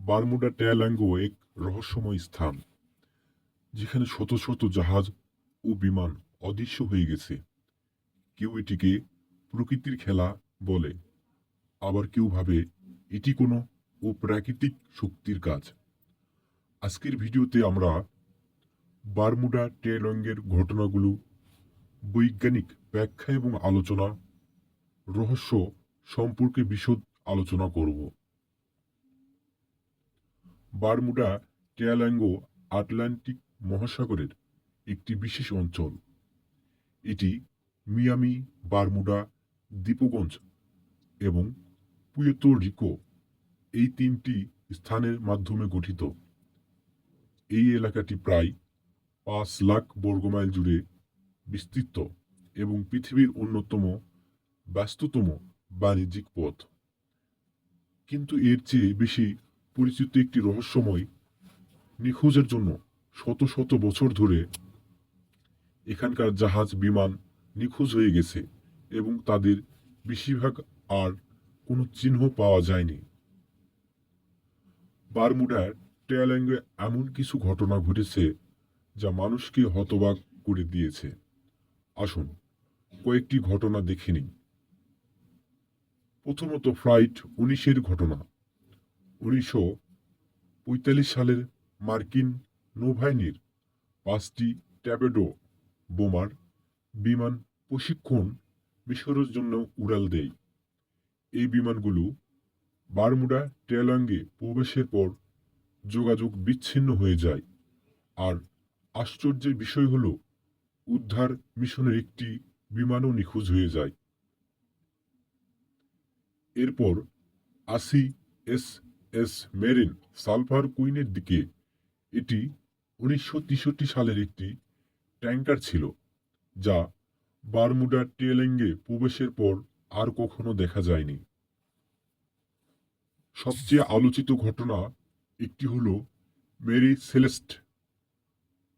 Bermuda triangle এক রহস্যময় স্থান, যেখানে শত শত জাহাজ ও বিমান অদৃশ্য হয়ে গেছে। কেউ এটিকে প্রকৃতির খেলা বলে, আবার কেউ ভাবে এটি কোনো অপ্রাকৃতিক শক্তির কাজ। আজকের ভিডিওতে আমরা বারমুডা ট্রায়াঙ্গলের ঘটনাগুলো, বৈজ্ঞানিক ব্যাখ্যা এবং আলোচনা, রহস্য সম্পর্কে বিশদ আলোচনা করব। বারমুডা ট্রায়াঙ্গল আটলান্টিক মহাসাগরের একটি বিশেষ অঞ্চল। এটি মিয়ামি, বারমুডা, দ্বীপপুঞ্জ এবং পুয়ের্তো রিকো এই তিনটি স্থানের মাধ্যমে গঠিত। এই এলাকাটি প্রায় 5 লাখ বর্গমাইল জুড়ে বিস্তৃত এবং পৃথিবীর অন্যতম ব্যস্ততম বাণিজ্যিক পথ। কিন্তু এর চেয়ে বেশি পরিচিত একটি রহস্যময় নিখোঁজের জন্য শত শত বছর ধরে এখানকার জাহাজ বিমান নিখোঁজ হয়ে গেছে এবং তাদের বেশিরভাগ আর কোনো চিহ্ন পাওয়া যায়নি। বারমুডার ট্রায়াঙ্গলে এমন কিছু ঘটনা ঘটেছে যা মানুষকে হতবাক করে দিয়েছে। আসুন কয়েকটি ঘটনা দেখে নিই। প্রথমত, ফ্লাইট 19-এর ঘটনা। 1945 সালের মার্কিন নৌবাহিনীর 5টি টর্পেডো বোমার বিমান প্রশিক্ষণ মিশরের জন্য উড়াল দেয়। এই বিমানগুলো বারমুডা ট্রায়াঙ্গলে প্রবেশের পর যোগাযোগ বিচ্ছিন্ন হয়ে যায়। আর আশ্চর্যের বিষয় হলো, উদ্ধার মিশনের একটি বিমানও নিখোঁজ হয়ে যায়। এরপর আসি এস মেরিন সালফার কুইনের দিকে। এটি 1963 সালের একটি ট্যাঙ্কার ছিল, যা বারমুডা ট্রায়াঙ্গলে প্রবেশের পর আর কখনো দেখা যায়নি। সবচেয়ে আলোচিত ঘটনা একটি হলো মেরি সেলেস্ট।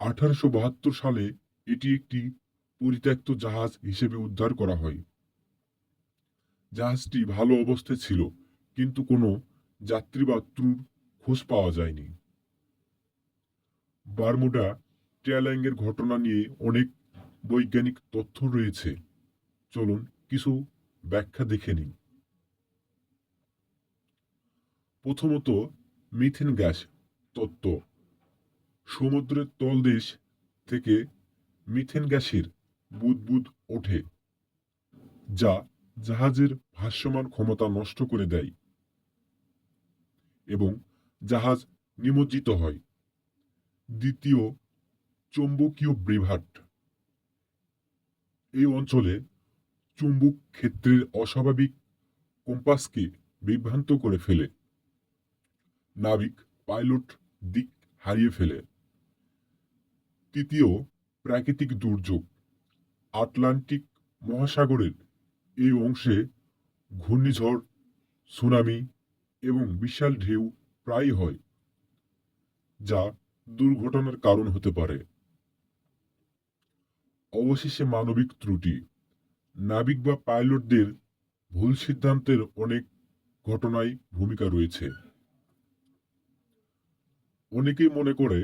1872 সালে এটি একটি পরিত্যক্ত জাহাজ হিসেবে উদ্ধার করা হয়। জাহাজটি ভালো অবস্থায় ছিল, কিন্তু কোনো যাত্রী বা ক্রুর খোঁজ পাওয়া যায়নি। বারমুডা ট্রায়াঙ্গলের ঘটনা নিয়ে অনেক বৈজ্ঞানিক তথ্য রয়েছে। চলুন কিছু ব্যাখ্যা দেখে নিই। প্রথমত, মিথেন গ্যাস তত্ত্ব। সমুদ্রের তলদেশ থেকে মিথেন গ্যাসের বুদবুদ ওঠে, যা জাহাজের ভাসমান ক্ষমতা নষ্ট করে দেয় এবং জাহাজ নিমজ্জিত হয়। দ্বিতীয়, চৌম্বকীয় বিভ্রাট। এই অঞ্চলে চুম্বক ক্ষেত্রের অস্বাভাবিক কম্পাসকে বিভ্রান্ত করে ফেলে। নাবিক পাইলট দিক হারিয়ে ফেলে। তৃতীয়, প্রাকৃতিক দুর্যোগ। আটলান্টিক মহাসাগরের এই অংশে ঘূর্ণিঝড়, সুনামি এবং বিশাল ঢেউ প্রায়ই হয়, যা দুর্ঘটনার কারণ হতে পারে। অবশেষে মানবিক ত্রুটি। নাবিক বা পাইলটদের ভুল সিদ্ধান্তের অনেক ঘটনায় ভূমিকা রয়েছে। অনেকেই মনে করে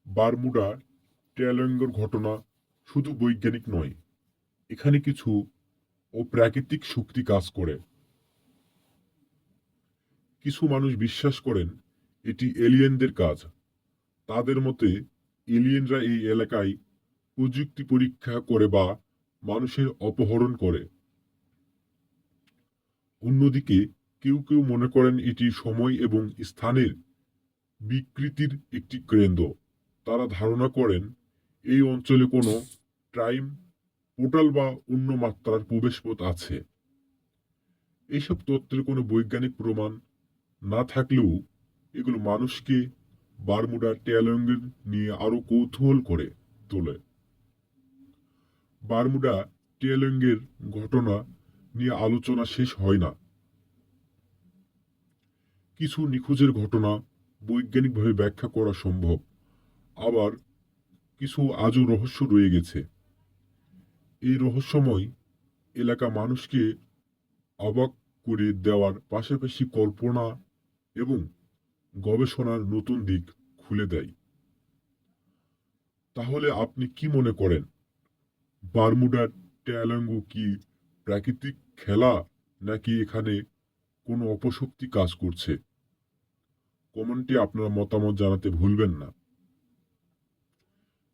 বারমুডা ট্রায়াঙ্গল ঘটনা শুধু বৈজ্ঞানিক নয়, এখানে কিছু অপ্রাকৃতিক শক্তি কাজ করে। কিছু মানুষ বিশ্বাস করেন এটি এলিয়েনদের কাজ। তাদের মতে এলিয়েনরা এই এলাকায় প্রযুক্তি পরীক্ষা করে বা মানুষের অপহরণ করে। অন্যদিকে কেউ কেউ মনে করেন এটি সময় এবং স্থানের বিকৃতির একটি কেন্দ্র। তারা ধারণা করেন এই অঞ্চলে কোনো টাইম পোর্টাল বা অন্য মাত্রার প্রবেশপথ আছে। এইসব তত্ত্বের কোনো বৈজ্ঞানিক প্রমাণ না থাকলেও এগুলো মানুষকে বারমুডা ট্রায়াঙ্গল নিয়ে আরো কৌতূহল করে তোলে। বারমুডা ট্রায়াঙ্গলের ঘটনা নিয়ে আলোচনা শেষ হয় না। কিছু নিখোঁজের ঘটনা বৈজ্ঞানিকভাবে ব্যাখ্যা করা সম্ভব, আবার কিছু আজও রহস্য রয়ে গেছে। এই রহস্যময় এলাকা মানুষকে অবাক করে দেওয়ার পাশাপাশি কল্পনা এবং গবেষণার নতুন দিক খুলে দেয়। তাহলে আপনি কি মনে করেন, বারমুডার ট্রায়াঙ্গল কি প্রাকৃতিক খেলা, নাকি এখানে কোনো অপশক্তি কাজ করছে? কমেন্টে আপনার মতামত জানাতে ভুলবেন না।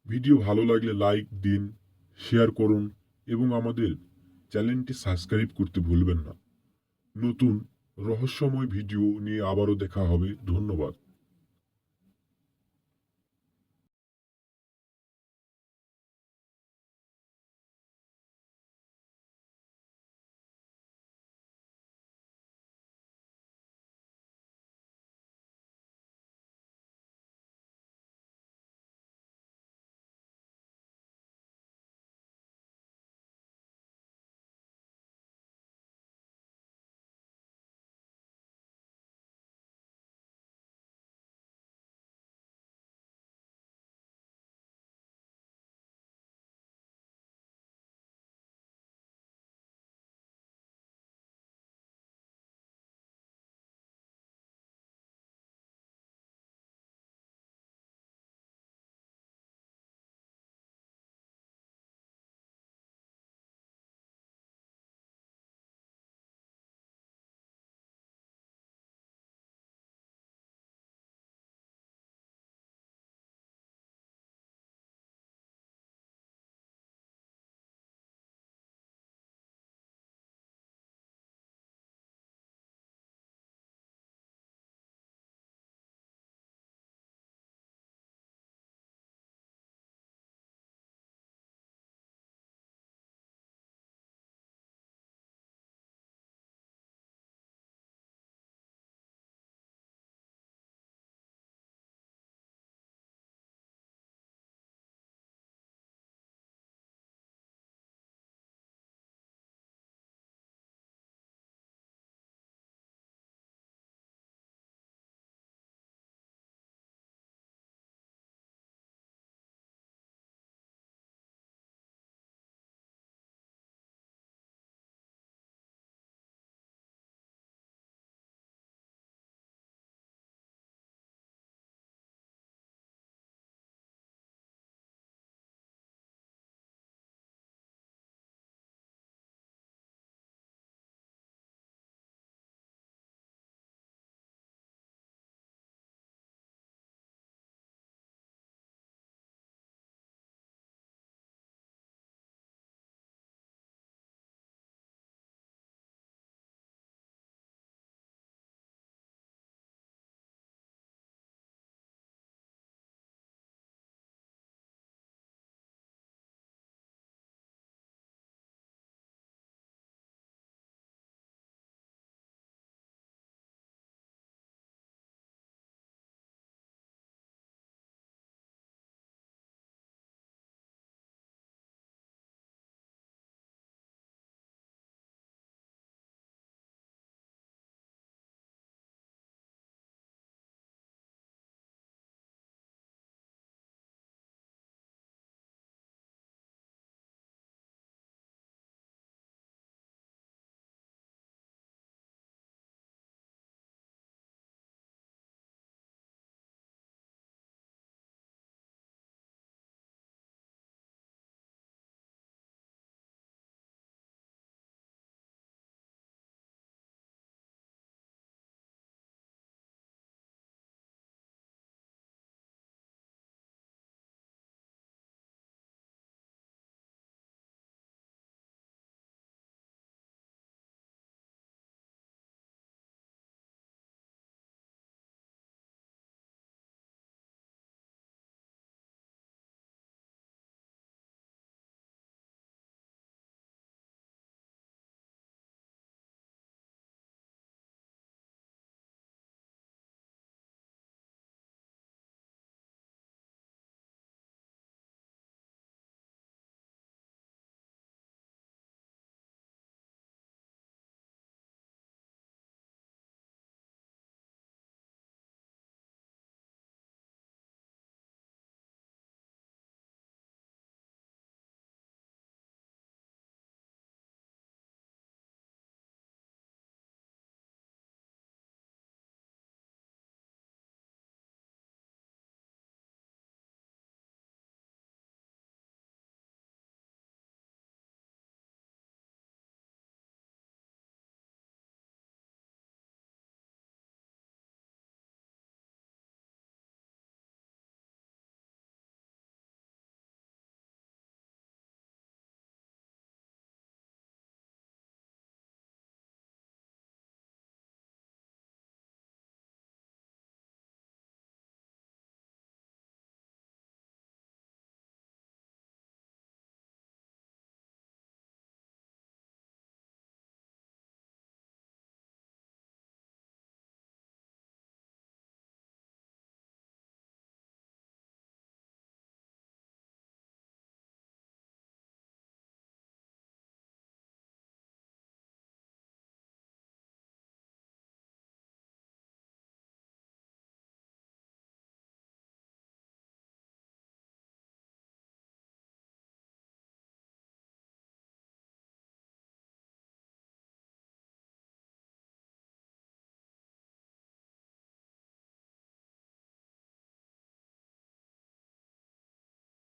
ভিডিও ভালো লাগলে লাইক দিন, শেয়ার করুন এবং আমাদের চ্যানেলটি সাবস্ক্রাইব করতে ভুলবেন না। নতুন রহস্যময় ভিডিও নিয়ে আবারও দেখা হবে। ধন্যবাদ।